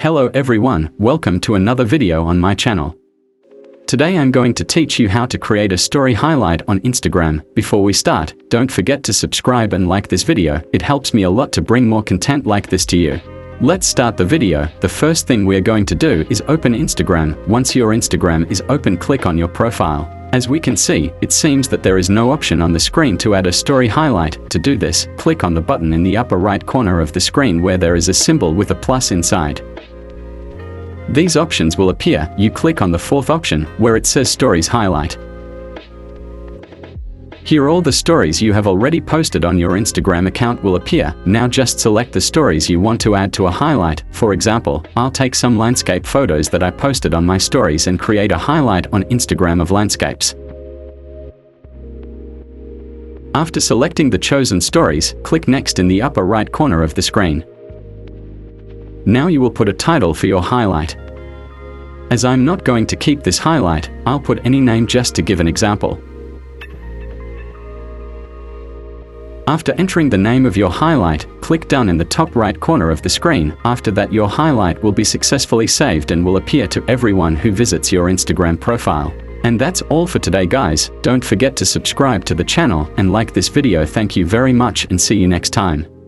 Hello everyone, welcome to another video on my channel. Today I'm going to teach you how to create a story highlight on Instagram. Before we start, don't forget to subscribe and like this video, it helps me a lot to bring more content like this to you. Let's start the video. The first thing we're going to do is open Instagram. Once your Instagram is open, click on your profile. As we can see, it seems that there is no option on the screen to add a story highlight. To do this, click on the button in the upper right corner of the screen where there is a symbol with a plus inside. These options will appear. You click on the fourth option, where it says Stories Highlight. Here all the stories you have already posted on your Instagram account will appear. Now just select the stories you want to add to a highlight. For example, I'll take some landscape photos that I posted on my stories and create a highlight on Instagram of landscapes. After selecting the chosen stories, click Next in the upper right corner of the screen. Now you will put a title for your highlight. As I'm not going to keep this highlight, I'll put any name just to give an example. After entering the name of your highlight, click done in the top right corner of the screen. After that, your highlight will be successfully saved and will appear to everyone who visits your Instagram profile. And that's all for today guys. Don't forget to subscribe to the channel and like this video. Thank you very much and see you next time.